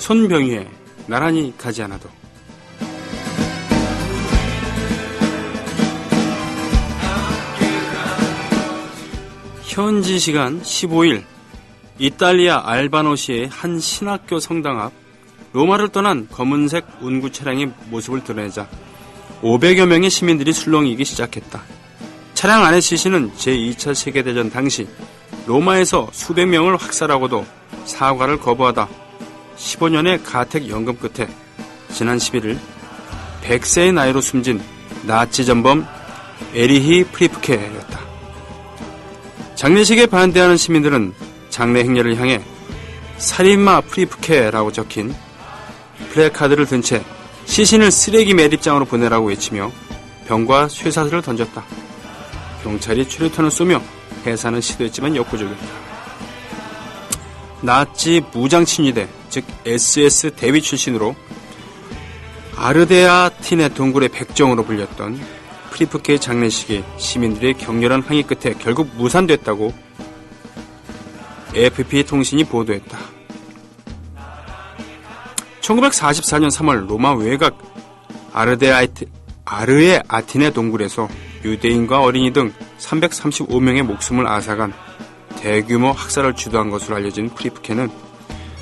손병희의 나란히 가지 않아도. 현지 시간 15일 이탈리아 알바노시의 한 신학교 성당 앞 로마를 떠난 검은색 운구 차량의 모습을 드러내자 500여 명의 시민들이 술렁이기 시작했다. 차량 안의 시신은 제2차 세계대전 당시 로마에서 수백 명을 학살하고도 사과를 거부하다 15년의 가택 연금 끝에 지난 11일 100세의 나이로 숨진 나치 전범 에리히 프리프케였다. 장례식에 반대하는 시민들은 장례 행렬을 향해 살인마 프리프케라고 적힌 플래카드를 든 채 시신을 쓰레기 매립장으로 보내라고 외치며 병과 쇠사슬을 던졌다. 경찰이 최루탄을 쏘며 해산을 시도했지만 역부족이었다. 나치 무장친위대, 즉 SS 대위 출신으로 아르데아틴의 동굴의 백정으로 불렸던 프리프케의 장례식이 시민들의 격렬한 항의 끝에 결국 무산됐다고 AFP 통신이 보도했다. 1944년 3월 로마 외곽 아르에아틴의 동굴에서 유대인과 어린이 등 335명의 목숨을 앗아간 대규모 학살을 주도한 것으로 알려진 프리프케는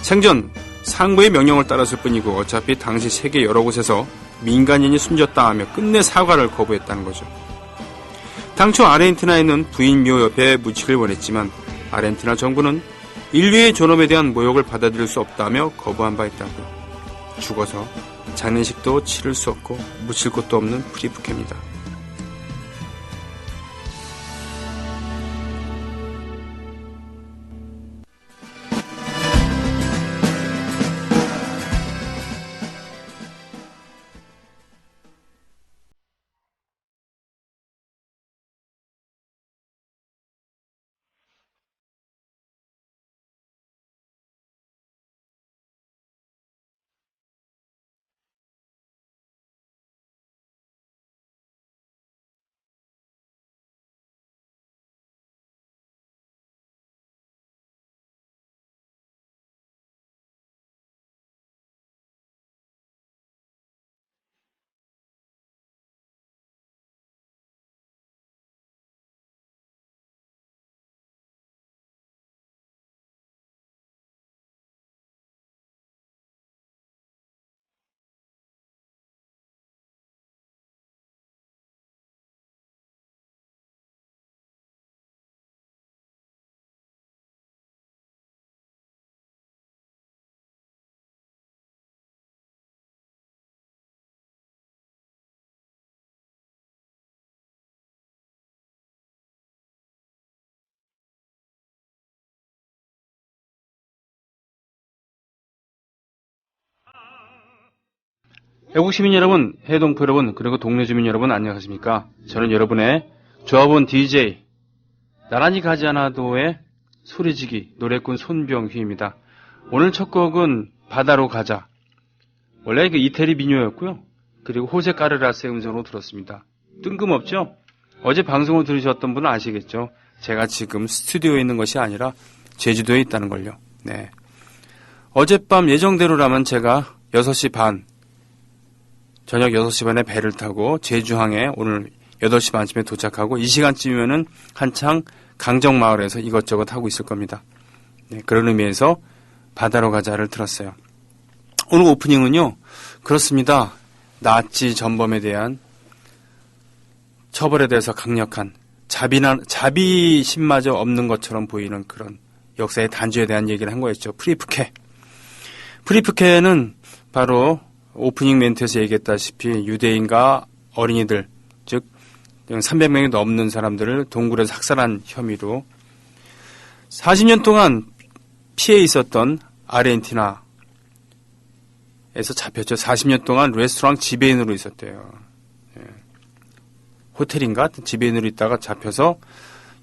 생전 상부의 명령을 따랐을 뿐이고 어차피 당시 세계 여러 곳에서 민간인이 숨졌다 하며 끝내 사과를 거부했다는 거죠. 당초 아르헨티나에 있는 부인 묘 옆에 묻히길 원했지만 아르헨티나 정부는 인류의 존엄에 대한 모욕을 받아들일 수 없다며 거부한 바 있다고. 죽어서 장례식도 치를 수 없고 묻힐 곳도 없는 프리프케입니다. 애국 시민 여러분, 해동포 여러분, 그리고 동네 주민 여러분 안녕하십니까? 저는 여러분의 조합원 DJ 나란히 가지 않아도의 소리지기 노래꾼 손병휘입니다. 오늘 첫 곡은 바다로 가자. 원래 그 이태리 민요였고요. 그리고 호세 까르라스의 음성으로 들었습니다. 뜬금없죠? 어제 방송을 들으셨던 분은 아시겠죠? 제가 지금 스튜디오에 있는 것이 아니라 제주도에 있다는 걸요. 네. 어젯밤 예정대로라면 제가 6시 반 저녁 6시 반에 배를 타고 제주항에 오늘 8시 반쯤에 도착하고 이 시간쯤이면은 한창 강정마을에서 이것저것 하고 있을 겁니다. 네, 그런 의미에서 바다로 가자를 들었어요. 오늘 오프닝은요. 그렇습니다. 나치 전범에 대한 처벌에 대해서 강력한 자비심마저 없는 것처럼 보이는 그런 역사의 단죄에 대한 얘기를 한 거였죠. 프리프케. 프리프케는 바로 오프닝 멘트에서 얘기했다시피 유대인과 어린이들, 즉 300명이 넘는 사람들을 동굴에서 학살한 혐의로 40년 동안 피해 있었던 아르헨티나에서 잡혔죠. 40년 동안 레스토랑 지배인으로 있었대요. 호텔인가 지배인으로 있다가 잡혀서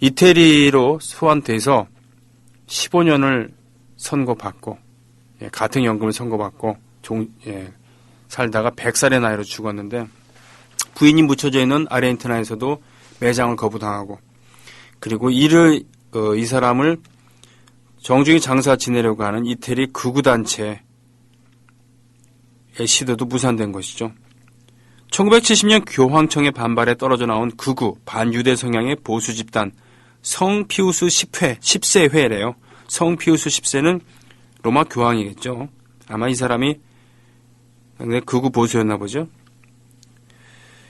이태리로 소환돼서 15년을 선고받고 가택연금을 선고받고 살다가 100살의 나이로 죽었는데 부인이 묻혀져 있는 아르헨티나에서도 매장을 거부당하고 그리고 이 사람을 정중히 장사 지내려고 하는 이태리 극우단체에 시도도 무산된 것이죠. 1970년 교황청의 반발에 떨어져 나온 극우 반유대 성향의 보수 집단 성피우스 10세회래요. 성피우스 10세는 로마 교황이겠죠. 아마 이 사람이 상당히 극우 보수였나 보죠.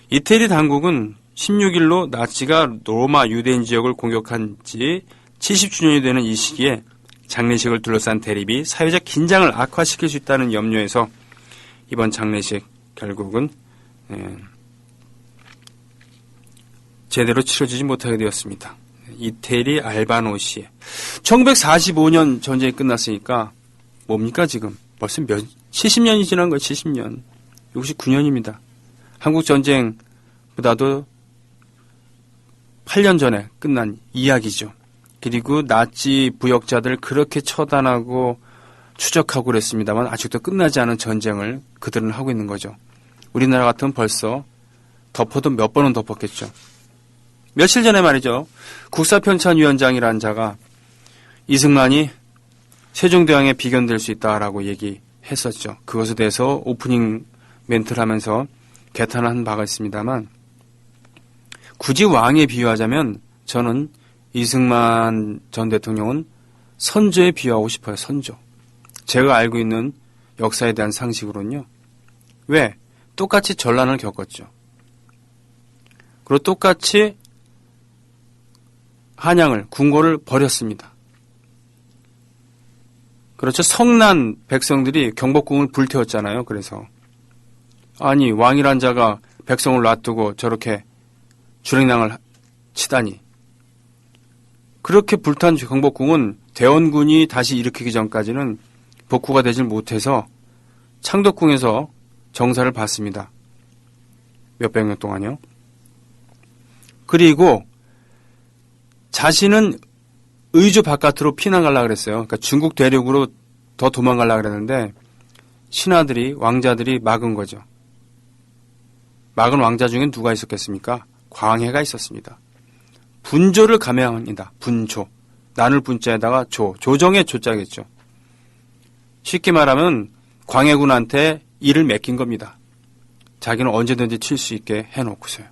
이태리 당국은 16일로 나치가 로마 유대인 지역을 공격한 지 70주년이 되는 이 시기에 장례식을 둘러싼 대립이 사회적 긴장을 악화시킬 수 있다는 염려에서 이번 장례식 결국은 제대로 치러지지 못하게 되었습니다. 이태리 알바노시에 1945년 전쟁이 끝났으니까 뭡니까 지금 벌써 70년이 지난 거예요. 70년 69년입니다. 한국전쟁보다도 8년 전에 끝난 이야기죠. 그리고 나치 부역자들 그렇게 처단하고 추적하고 그랬습니다만 아직도 끝나지 않은 전쟁을 그들은 하고 있는 거죠. 우리나라 같으면 벌써 덮어도 몇 번은 덮었겠죠. 며칠 전에 말이죠. 국사편찬위원장이라는 자가 이승만이 세종대왕에 비견될 수 있다라고 얘기했었죠. 그것에 대해서 오프닝 멘트를 하면서 개탄을 한 바가 있습니다만 굳이 왕에 비유하자면 저는 이승만 전 대통령은 선조에 비유하고 싶어요. 선조. 제가 알고 있는 역사에 대한 상식으로는요. 왜? 똑같이 전란을 겪었죠. 그리고 똑같이 한양을, 궁궐을 버렸습니다. 그렇죠. 성난 백성들이 경복궁을 불태웠잖아요. 그래서 아니 왕이란 자가 백성을 놔두고 저렇게 주랭랑을 치다니. 그렇게 불탄 경복궁은 대원군이 다시 일으키기 전까지는 복구가 되질 못해서 창덕궁에서 정사를 받습니다. 몇백 년 동안요. 그리고 자신은 의주 바깥으로 피난 가려고 그랬어요. 그러니까 중국 대륙으로 더 도망가려고 그랬는데 신하들이 왕자들이 막은 거죠. 막은 왕자 중엔 누가 있었겠습니까? 광해가 있었습니다. 분조를 감행합니다. 분조. 나눌 분자에다가 조정의 조자겠죠. 쉽게 말하면 광해군한테 일을 맡긴 겁니다. 자기는 언제든지 칠 수 있게 해놓고서요.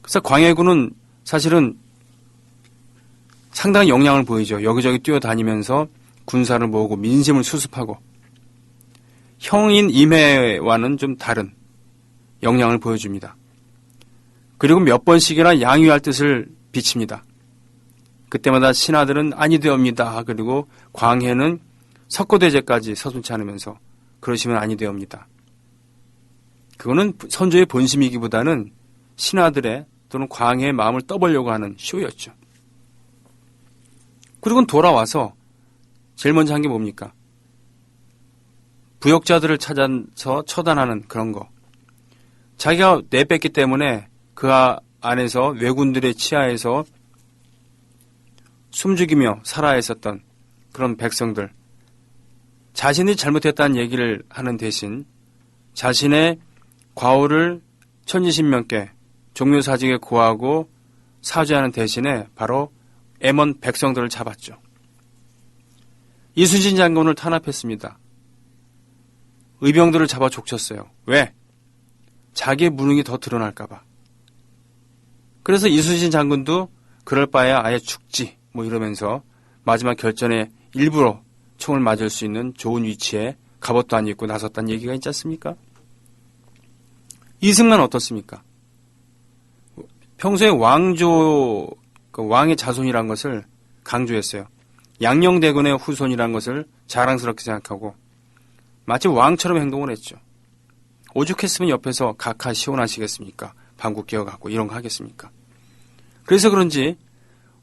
그래서 광해군은 사실은 상당히 역량을 보이죠. 여기저기 뛰어다니면서 군사를 모으고 민심을 수습하고 형인 임해와는 좀 다른 역량을 보여줍니다. 그리고 몇 번씩이나 양유할 뜻을 비칩니다. 그때마다 신하들은 아니 되옵니다. 그리고 광해는 석고대제까지 서슴지 않으면서 그러시면 아니 되옵니다. 그거는 선조의 본심이기보다는 신하들의 또는 광해의 마음을 떠보려고 하는 쇼였죠. 그리고 돌아와서 제일 먼저 한 게 뭡니까? 부역자들을 찾아서 처단하는 그런 거. 자기가 내뺐기 때문에 그 안에서 왜군들의 치하에서 숨죽이며 살아야 했었던 그런 백성들. 자신이 잘못했다는 얘기를 하는 대신 자신의 과오를 천지신명께 종묘사직에 고하고 사죄하는 대신에 바로 애먼 백성들을 잡았죠. 이순신 장군을 탄압했습니다. 의병들을 잡아 족쳤어요. 왜? 자기의 무능이 더 드러날까 봐. 그래서 이순신 장군도 그럴 바에야 아예 죽지 뭐 이러면서 마지막 결전에 일부러 총을 맞을 수 있는 좋은 위치에 갑옷도 안 입고 나섰다는 얘기가 있지 않습니까? 이승만 어떻습니까? 평소에 왕조, 왕의 자손이란 것을 강조했어요. 양녕대군의 후손이란 것을 자랑스럽게 생각하고 마치 왕처럼 행동을 했죠. 오죽했으면 옆에서 각하 시원하시겠습니까? 방구 끼어가고 이런 거 하겠습니까? 그래서 그런지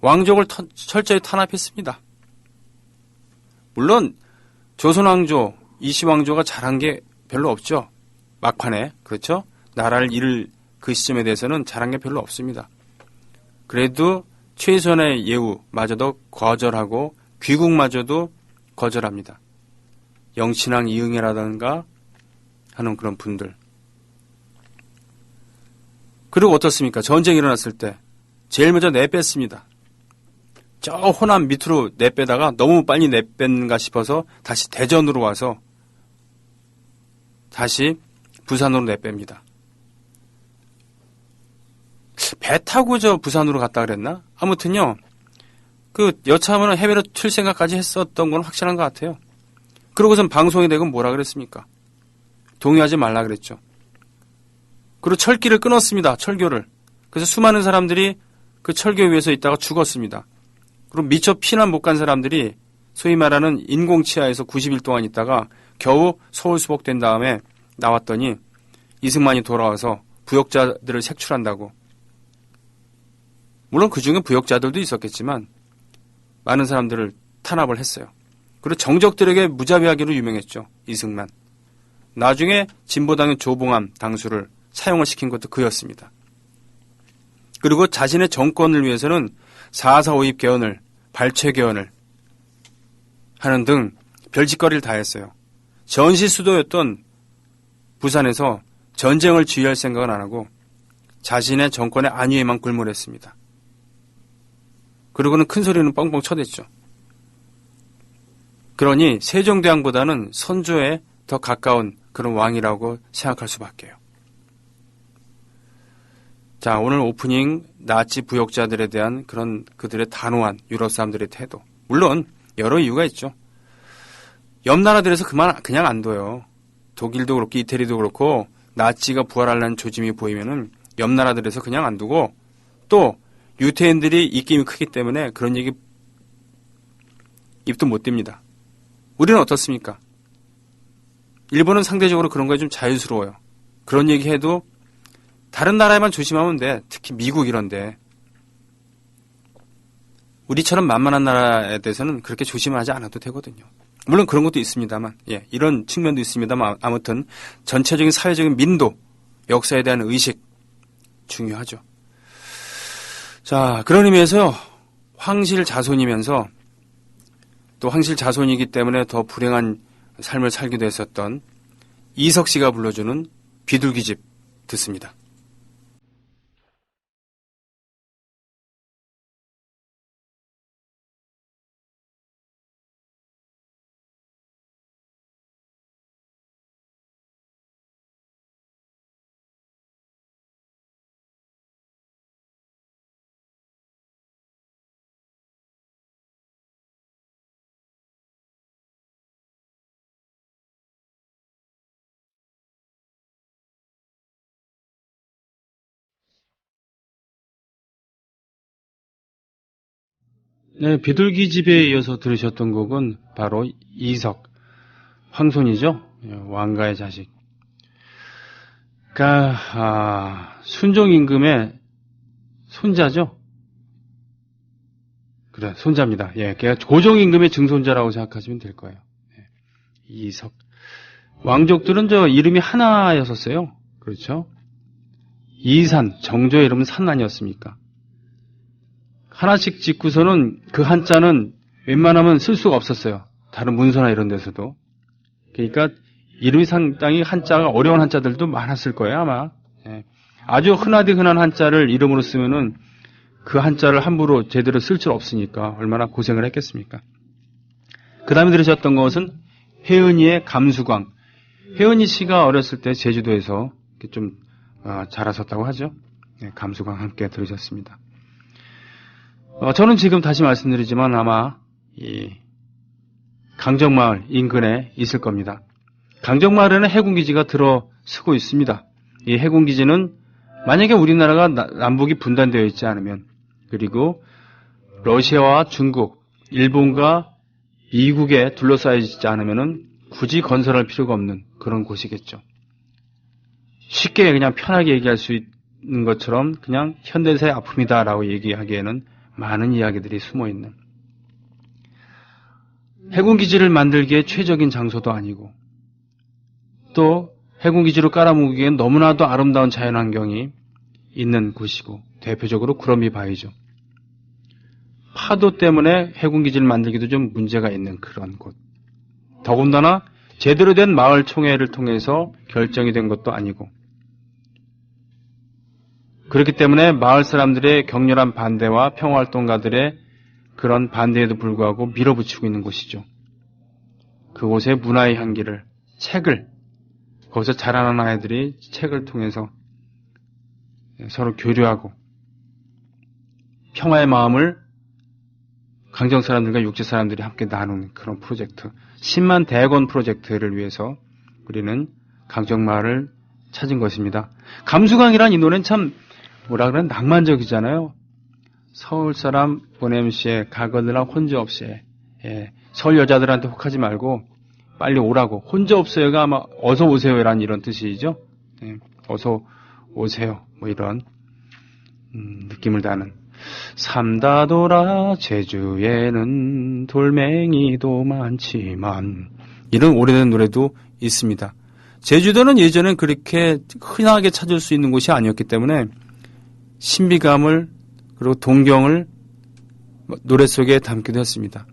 왕족을 철저히 탄압했습니다. 물론 조선왕조, 이시왕조가 잘한 게 별로 없죠. 막판에. 그렇죠? 나라를 잃을 그 시점에 대해서는 잘한 게 별로 없습니다. 그래도 최선의 예우마저도 거절하고 귀국마저도 거절합니다. 영친왕 이응혜라든가 하는 그런 분들. 그리고 어떻습니까? 전쟁이 일어났을 때 제일 먼저 내뺐습니다. 저 호남 밑으로 내빼다가 너무 빨리 내뺀가 싶어서 다시 대전으로 와서 다시 부산으로 내뺍니다. 배 타고 저 부산으로 갔다 그랬나? 아무튼요, 그 여차하면 해외로 튈 생각까지 했었던 건 확실한 것 같아요. 그러고선 방송에 대고 뭐라 그랬습니까? 동의하지 말라 그랬죠. 그리고 철길을 끊었습니다. 철교를. 그래서 수많은 사람들이 그 철교 위에서 있다가 죽었습니다. 그리고 미처 피난 못 간 사람들이 소위 말하는 인공치하에서 90일 동안 있다가 겨우 서울 수복된 다음에 나왔더니 이승만이 돌아와서 부역자들을 색출한다고. 물론 그중에 부역자들도 있었겠지만 많은 사람들을 탄압을 했어요. 그리고 정적들에게 무자비하기로 유명했죠. 이승만. 나중에 진보당의 조봉암 당수를 사용을 시킨 것도 그였습니다. 그리고 자신의 정권을 위해서는 4.4 5.입 개헌을, 발췌 개헌을 하는 등 별짓거리를 다 했어요. 전시 수도였던 부산에서 전쟁을 지휘할 생각은 안 하고 자신의 정권의 안위에만 굴몰했습니다. 그러고는 큰 소리는 뻥뻥 쳐댔죠. 그러니 세종대왕보다는 선조에 더 가까운 그런 왕이라고 생각할 수밖에요. 자, 오늘 오프닝 나치 부역자들에 대한 그런 그들의 단호한 유럽 사람들의 태도. 물론 여러 이유가 있죠. 옆 나라들에서 그냥 안 둬요. 독일도 그렇고 이태리도 그렇고 나치가 부활하려는 조짐이 보이면은 옆 나라들에서 그냥 안 두고 또 유태인들이 입김이 크기 때문에 그런 얘기 입도 못 댑니다. 우리는 어떻습니까? 일본은 상대적으로 그런 거에 좀 자유스러워요. 그런 얘기 해도 다른 나라에만 조심하면 돼. 특히 미국 이런데. 우리처럼 만만한 나라에 대해서는 그렇게 조심하지 않아도 되거든요. 물론 그런 것도 있습니다만, 예, 이런 측면도 있습니다만 아무튼 전체적인 사회적인 민도, 역사에 대한 의식 중요하죠. 자, 그런 의미에서 황실 자손이면서 또 황실 자손이기 때문에 더 불행한 삶을 살기도 했었던 이석 씨가 불러주는 비둘기집 듣습니다. 네, 비둘기집에 이어서 들으셨던 곡은 바로 이석, 황손이죠. 왕가의 자식. 그러니까 순종임금의 손자죠. 그래, 손자입니다. 예, 걔가 고종임금의 증손자라고 생각하시면 될 거예요. 예, 이석. 왕족들은 저 이름이 하나였었어요. 그렇죠? 이산, 정조의 이름은 산 아니었습니까? 하나씩 짓고서는 그 한자는 웬만하면 쓸 수가 없었어요. 다른 문서나 이런 데서도. 그러니까 이름이 상당히 한자가 어려운 한자들도 많았을 거예요, 아마. 예. 아주 흔하디 흔한 한자를 이름으로 쓰면은 그 한자를 함부로 제대로 쓸 줄 없으니까 얼마나 고생을 했겠습니까? 그 다음에 들으셨던 것은 혜은이의 감수광. 혜은이 씨가 어렸을 때 제주도에서 좀 자랐었다고 하죠. 예, 감수광 함께 들으셨습니다. 저는 지금 다시 말씀드리지만 아마 이 강정마을 인근에 있을 겁니다. 강정마을에는 해군기지가 들어서고 있습니다. 이 해군기지는 만약에 우리나라가 남북이 분단되어 있지 않으면, 그리고 러시아와 중국, 일본과 미국에 둘러싸여 있지 않으면은 굳이 건설할 필요가 없는 그런 곳이겠죠. 쉽게 그냥 편하게 얘기할 수 있는 것처럼 그냥 현대사의 아픔이다라고 얘기하기에는 많은 이야기들이 숨어있는, 해군기지를 만들기에 최적인 장소도 아니고 또 해군기지로 깔아뭉개기엔 너무나도 아름다운 자연환경이 있는 곳이고 대표적으로 구럼이 바위죠. 파도 때문에 해군기지를 만들기도 좀 문제가 있는 그런 곳. 더군다나 제대로 된 마을 총회를 통해서 결정이 된 것도 아니고, 그렇기 때문에 마을 사람들의 격렬한 반대와 평화활동가들의 그런 반대에도 불구하고 밀어붙이고 있는 곳이죠. 그곳에 문화의 향기를, 책을, 거기서 자라는 아이들이 책을 통해서 서로 교류하고 평화의 마음을 강정 사람들과 육지 사람들이 함께 나누는 그런 프로젝트, 10만 대건 프로젝트를 위해서 우리는 강정마을을 찾은 것입니다. 감수강이란 이 노래는 참 뭐라 그래 낭만적이잖아요. 서울 사람 보냄시에 가거들아 혼자 없이. 서울 여자들한테 혹하지 말고 빨리 오라고. 혼자 없어요가 아마 어서 오세요라는 이런 뜻이죠. 어서 오세요. 뭐 이런 느낌을 다는. 삼다돌아 제주에는 돌멩이도 많지만 이런 오래된 노래도 있습니다. 제주도는 예전엔 그렇게 흔하게 찾을 수 있는 곳이 아니었기 때문에 신비감을 그리고 동경을 노래 속에 담기도 했습니다.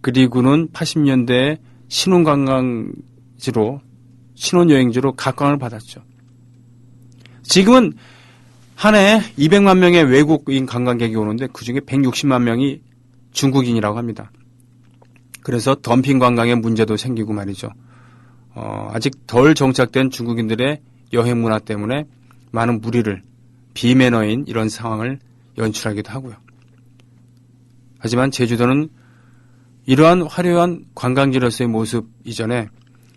그리고는 80년대에 신혼관광지로 신혼여행지로 각광을 받았죠. 지금은 한 해에 200만 명의 외국인 관광객이 오는데 그중에 160만 명이 중국인이라고 합니다. 그래서 덤핑 관광의 문제도 생기고 말이죠. 아직 덜 정착된 중국인들의 여행 문화 때문에 많은 무리를 비매너인 이런 상황을 연출하기도 하고요. 하지만 제주도는 이러한 화려한 관광지로서의 모습 이전에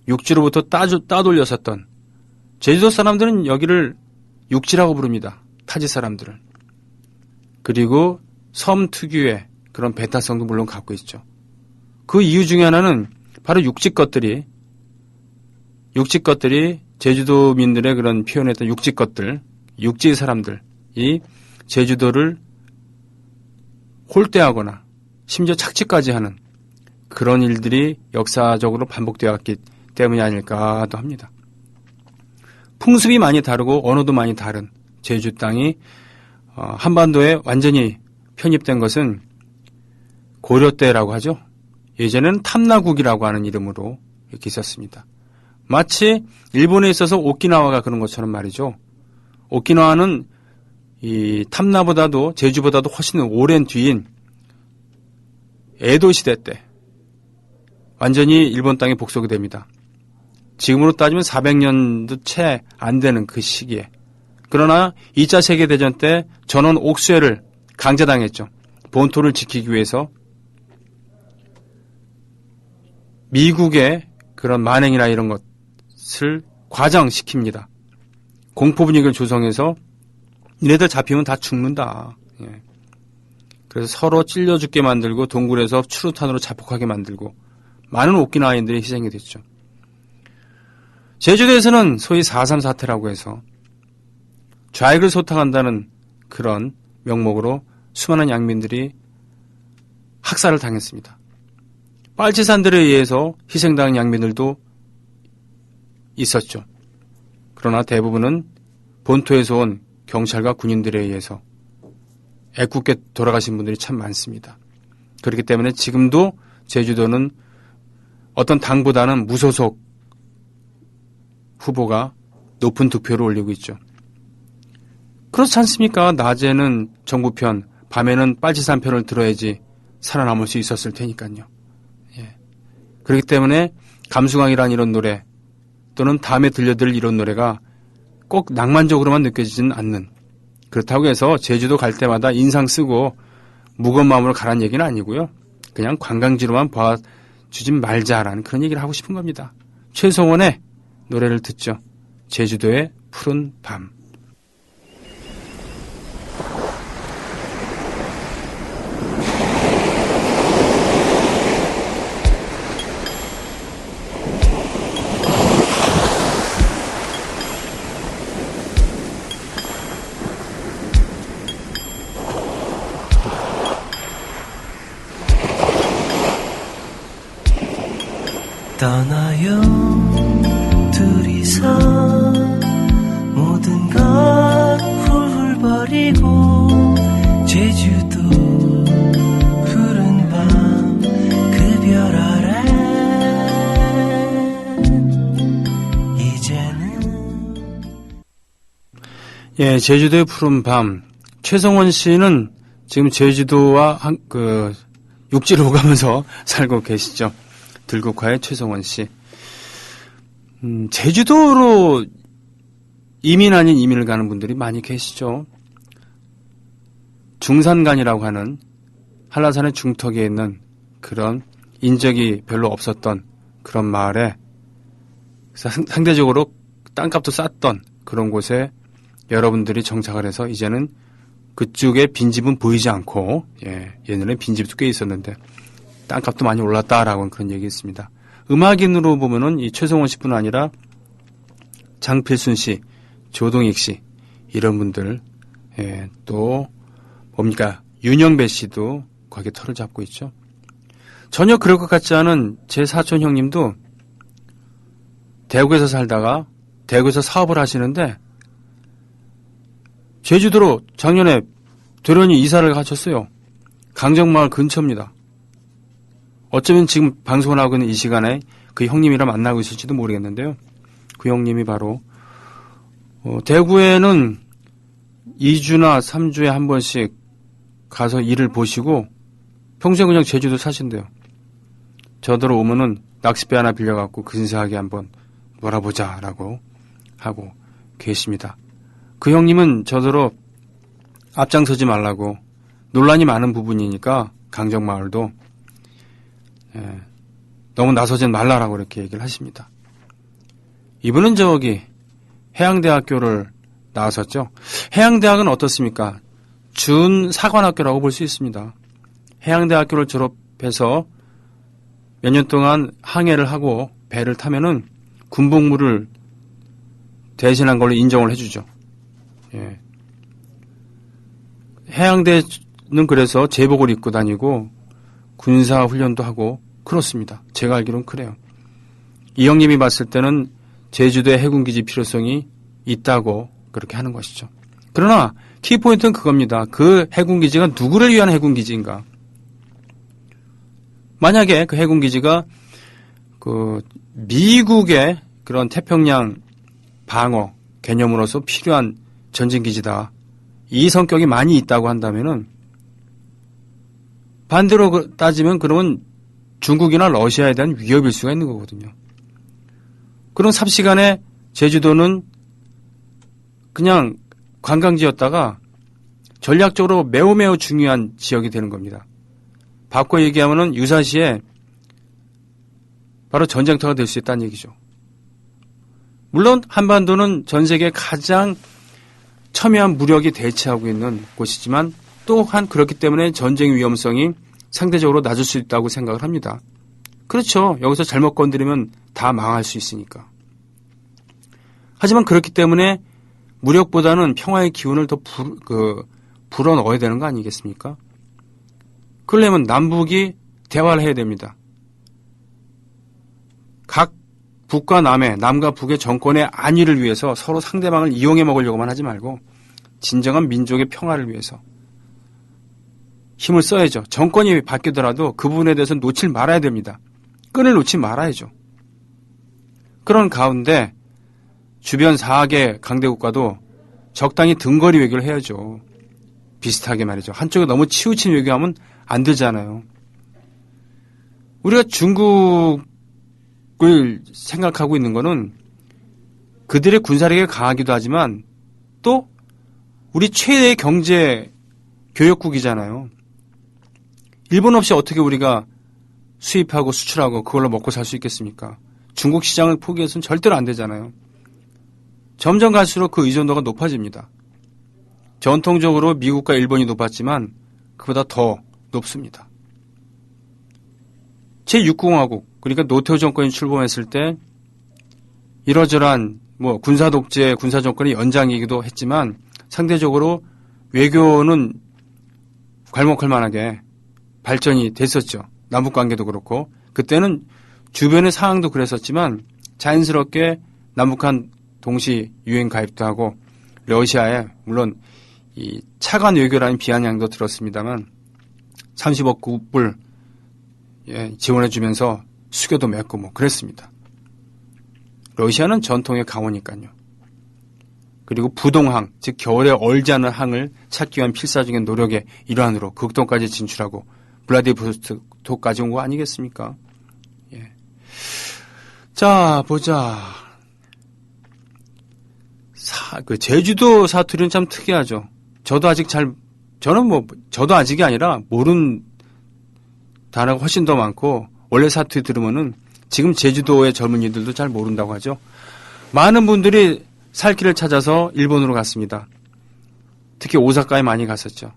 육지로부터 따돌렸었던 제주도 사람들은 여기를 육지라고 부릅니다. 타지 사람들을. 그리고 섬 특유의 그런 배타성도 물론 갖고 있죠. 그 이유 중에 하나는 바로 육지 것들이 제주도민들의 그런 표현했던 육지 것들, 육지의 사람들이 제주도를 홀대하거나 심지어 착취까지 하는 그런 일들이 역사적으로 반복되었기 때문이 아닐까도 합니다. 풍습이 많이 다르고 언어도 많이 다른 제주 땅이 한반도에 완전히 편입된 것은 고려 때라고 하죠. 예전에는 탐나국이라고 하는 이름으로 이렇게 있었습니다. 마치 일본에 있어서 오키나와가 그런 것처럼 말이죠. 오키나와는 이 탐나보다도 제주보다도 훨씬 오랜 뒤인 에도 시대 때 완전히 일본 땅에 복속이 됩니다. 지금으로 따지면 400년도 채 안 되는 그 시기에. 그러나 2차 세계대전 때 전원 옥쇄를 강제당했죠. 본토를 지키기 위해서 미국의 그런 만행이나 이런 것을 과장시킵니다. 공포 분위기를 조성해서 얘네들 잡히면 다 죽는다. 그래서 서로 찔려 죽게 만들고 동굴에서 추루탄으로 자폭하게 만들고 많은 오키나와인들이 희생이 됐죠. 제주도에서는 소위 4.3 사태라고 해서 좌익을 소탕한다는 그런 명목으로 수많은 양민들이 학살을 당했습니다. 빨치산들에 의해서 희생당한 양민들도 있었죠. 그러나 대부분은 본토에서 온 경찰과 군인들에 의해서 애꿎게 돌아가신 분들이 참 많습니다. 그렇기 때문에 지금도 제주도는 어떤 당보다는 무소속 후보가 높은 득표를 올리고 있죠. 그렇지 않습니까? 낮에는 정부 편, 밤에는 빨치산 편을 들어야지 살아남을 수 있었을 테니까요. 그렇기 때문에 감수광이라는 이런 노래 또는 다음에 들려드릴 이런 노래가 꼭 낭만적으로만 느껴지지는 않는, 그렇다고 해서 제주도 갈 때마다 인상 쓰고 무거운 마음으로 가라는 얘기는 아니고요. 그냥 관광지로만 봐주진 말자라는 그런 얘기를 하고 싶은 겁니다. 최성원의 노래를 듣죠. 제주도의 푸른 밤. 떠나요 둘이서 모든 걸 훌훌 버리고 제주도 푸른 밤 그 별 아래 이제는. 예, 제주도의 푸른 밤. 최성원 씨는 지금 제주도와 육지를 오가면서 살고 계시죠. 들국화의 최성원 씨. 제주도로 이민 아닌 이민을 가는 분들이 많이 계시죠. 중산간이라고 하는 한라산의 중턱에 있는 그런 인적이 별로 없었던 그런 마을에 상대적으로 땅값도 쌌던 그런 곳에 여러분들이 정착을 해서 이제는 그쪽에 빈집은 보이지 않고, 예전에 빈집도 꽤 있었는데 땅값도 많이 올랐다라고 그런 얘기 있습니다. 음악인으로 보면은 이 최성원 씨뿐 아니라 장필순 씨, 조동익 씨 이런 분들, 또 뭡니까 윤영배 씨도 거기에 털을 잡고 있죠. 전혀 그럴 것 같지 않은 제 사촌 형님도 대구에서 살다가 대구에서 사업을 하시는데 제주도로 작년에 되려니 이사를 가셨어요. 강정마을 근처입니다. 어쩌면 지금 방송을 하고 있는 이 시간에 그 형님이랑 만나고 있을지도 모르겠는데요. 그 형님이 바로 대구에는 2주나 3주에 한 번씩 가서 일을 보시고 평소에 그냥 제주도 사신대요. 저더러 오면은 낚싯배 하나 빌려갖고 근사하게 한번 놀아보자라고 하고 계십니다. 그 형님은 저더러 앞장서지 말라고 논란이 많은 부분이니까 강정마을도 너무 나서지 말라라고 이렇게 얘기를 하십니다. 이분은 저기 해양대학교를 나왔었죠. 해양대학은 어떻습니까? 준사관학교라고 볼 수 있습니다. 해양대학교를 졸업해서 몇 년 동안 항해를 하고 배를 타면은 군복무를 대신한 걸로 인정을 해주죠. 해양대는 그래서 제복을 입고 다니고 군사훈련도 하고 그렇습니다. 제가 알기로는 그래요. 이 형님이 봤을 때는 제주도의 해군기지 필요성이 있다고 그렇게 하는 것이죠. 그러나 키포인트는 그겁니다. 그 해군기지가 누구를 위한 해군기지인가? 만약에 그 해군기지가 그 미국의 그런 태평양 방어 개념으로서 필요한 전진기지다. 이 성격이 많이 있다고 한다면은 반대로 따지면 그러면 중국이나 러시아에 대한 위협일 수가 있는 거거든요. 그런 삽시간에 제주도는 그냥 관광지였다가 전략적으로 매우 중요한 지역이 되는 겁니다. 바꿔 얘기하면은 유사시에 바로 전쟁터가 될 수 있다는 얘기죠. 물론 한반도는 전 세계 가장 첨예한 무력이 대치하고 있는 곳이지만 또한 그렇기 때문에 전쟁 위험성이 상대적으로 낮을 수 있다고 생각을 합니다. 그렇죠. 여기서 잘못 건드리면 다 망할 수 있으니까. 하지만 그렇기 때문에 무력보다는 평화의 기운을 더 불어넣어야 되는 거 아니겠습니까? 그러려면 남북이 대화를 해야 됩니다. 각 북과 남과 북의 정권의 안위를 위해서 서로 상대방을 이용해 먹으려고만 하지 말고 진정한 민족의 평화를 위해서 힘을 써야죠. 정권이 바뀌더라도 그 부분에 대해서 놓칠 말아야 됩니다. 끈을 놓지 말아야죠. 그런 가운데 주변 4개 강대국과도 적당히 등거리 외교를 해야죠. 비슷하게 말이죠. 한쪽에 너무 치우친 외교하면 안 되잖아요. 우리가 중국을 생각하고 있는 거는 그들의 군사력이 강하기도 하지만 또 우리 최대의 경제 교역국이잖아요. 일본 없이 어떻게 우리가 수입하고 수출하고 그걸로 먹고 살 수 있겠습니까? 중국 시장을 포기해서는 절대로 안 되잖아요. 점점 갈수록 그 의존도가 높아집니다. 전통적으로 미국과 일본이 높았지만 그보다 더 높습니다. 제6공화국 그러니까 노태우 정권이 출범했을 때 이러저러한 군사 독재, 군사 정권의 연장이기도 했지만 상대적으로 외교는 괄목할 만하게 발전이 됐었죠. 남북관계도 그렇고 그때는 주변의 상황도 그랬었지만 자연스럽게 남북한 동시 유엔 가입도 하고 러시아에 물론 이 차관 외교라는 비아냥도 들었습니다만 30억 불 지원해주면서 수교도 맺고 그랬습니다. 러시아는 전통의 강호니까요. 그리고 부동항, 즉 겨울에 얼지 않은 항을 찾기 위한 필사적인 노력의 일환으로 극동까지 진출하고 블라디보스토크까지 온 거 아니겠습니까? 자, 보자. 제주도 사투리는 참 특이하죠. 저도 아직이 아니라 모르는 단어가 훨씬 더 많고, 원래 사투리 들으면은 지금 제주도의 젊은이들도 잘 모른다고 하죠. 많은 분들이 살 길을 찾아서 일본으로 갔습니다. 특히 오사카에 많이 갔었죠.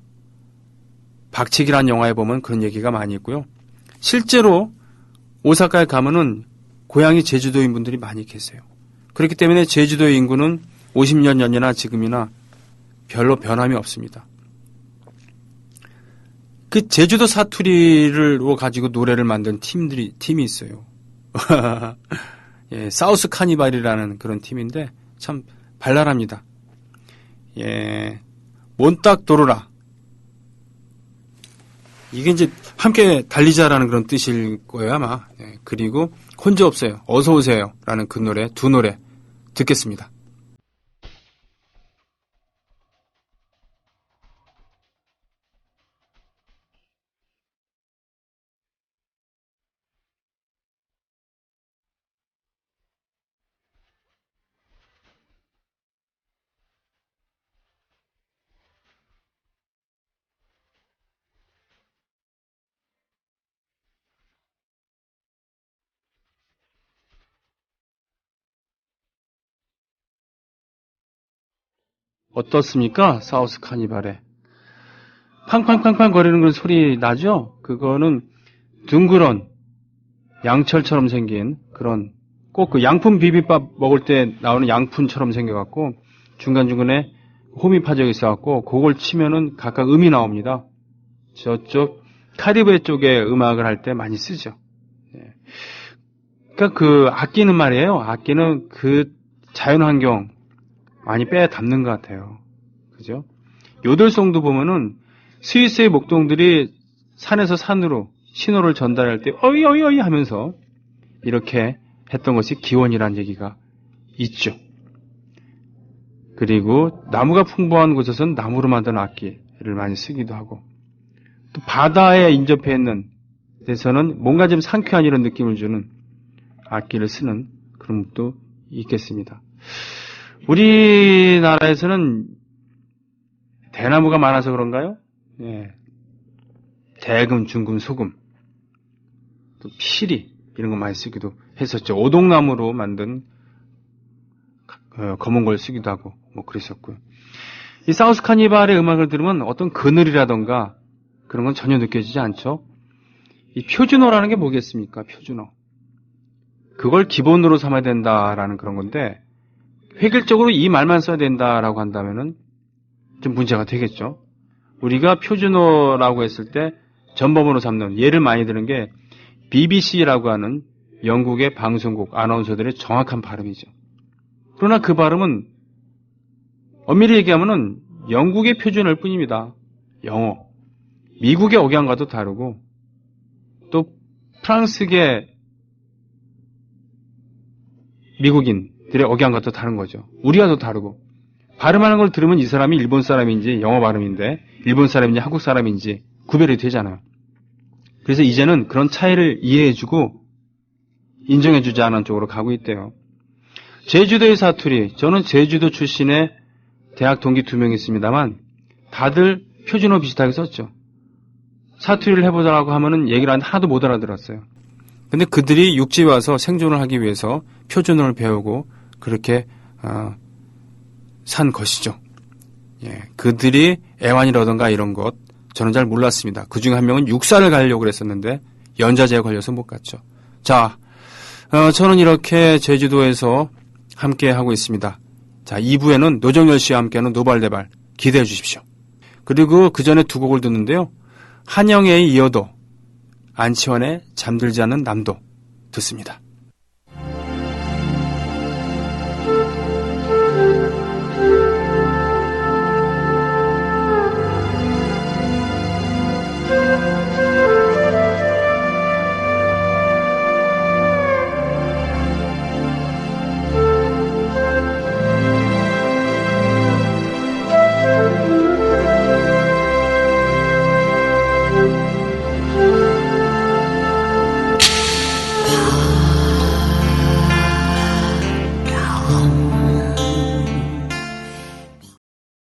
박치기란 영화에 보면 그런 얘기가 많이 있고요. 실제로 오사카에 가면은 고향이 제주도인 분들이 많이 계세요. 그렇기 때문에 제주도의 인구는 50년 전이나 지금이나 별로 변함이 없습니다. 그 제주도 사투리를 가지고 노래를 만든 팀이 있어요. 예, 사우스 카니발이라는 그런 팀인데 참 발랄합니다. 예, 몬딱 도로라. 이게 이제 함께 달리자라는 그런 뜻일 거예요, 아마. 예, 그리고 혼자 없어요. 어서 오세요라는 그 노래, 두 노래 듣겠습니다. 어떻습니까? 사우스 카니발에. 팡팡팡팡 거리는 그런 소리 나죠? 그거는 둥그런 양철처럼 생긴 그런 꼭 그 양푼 비빔밥 먹을 때 나오는 양푼처럼 생겨갖고 중간중간에 홈이 파져 있어갖고 그걸 치면은 각각 음이 나옵니다. 저쪽 카리브해 쪽에 음악을 할 때 많이 쓰죠. 그러니까 그 악기는 말이에요. 악기는 그 자연환경 많이 빼 담는 것 같아요. 그죠? 요들송도 보면은 스위스의 목동들이 산에서 산으로 신호를 전달할 때 어이 어이 어이 하면서 이렇게 했던 것이 기원이라는 얘기가 있죠. 그리고 나무가 풍부한 곳에서는 나무로 만든 악기를 많이 쓰기도 하고 또 바다에 인접해 있는 데서는 뭔가 좀 상쾌한 이런 느낌을 주는 악기를 쓰는 그런 것도 있겠습니다. 우리나라에서는 대나무가 많아서 그런가요? 예. 대금, 중금, 소금, 또 피리 이런 거 많이 쓰기도 했었죠. 오동나무로 만든 검은 걸 쓰기도 하고 뭐 그랬었고요. 이 사우스 카니발의 음악을 들으면 어떤 그늘이라던가 그런 건 전혀 느껴지지 않죠. 이 표준어라는 게 뭐겠습니까? 표준어. 그걸 기본으로 삼아야 된다라는 그런 건데 획일적으로 이 말만 써야 된다라고 한다면은 좀 문제가 되겠죠. 우리가 표준어라고 했을 때 전범으로 삼는 예를 많이 드는 게 BBC라고 하는 영국의 방송국 아나운서들의 정확한 발음이죠. 그러나 그 발음은 엄밀히 얘기하면은 영국의 표준어일 뿐입니다. 영어. 미국의 억양과도 다르고 또 프랑스계 미국인들의 억양과도 다른 거죠. 우리와 도 다르고 발음하는 걸 들으면 이 사람이 일본 사람인지 영어 발음인데 일본 사람인지 한국 사람인지 구별이 되잖아요. 그래서 이제는 그런 차이를 이해해주고 인정해주지 않은 쪽으로 가고 있대요. 제주도의 사투리, 저는 제주도 출신의 대학 동기 2명 있습니다만 다들 표준어 비슷하게 썼죠. 사투리를 해보자라고 하면은 얘기를 하나도 못 알아들었어요. 근데 그들이 육지에 와서 생존을 하기 위해서 표준어를 배우고 그렇게 산 것이죠. 예, 그들이 애완이라던가 이런 것 저는 잘 몰랐습니다. 그중에 한 명은 육사를 가려고 그랬었는데 연자제에 걸려서 못 갔죠. 자, 저는 이렇게 제주도에서 함께 하고 있습니다. 자, 2부에는 노정열 씨와 함께하는 노발대발 기대해 주십시오. 그리고 그 전에 두 곡을 듣는데요. 한영애의 이어도, 안치환의 잠들지 않는 남도 듣습니다.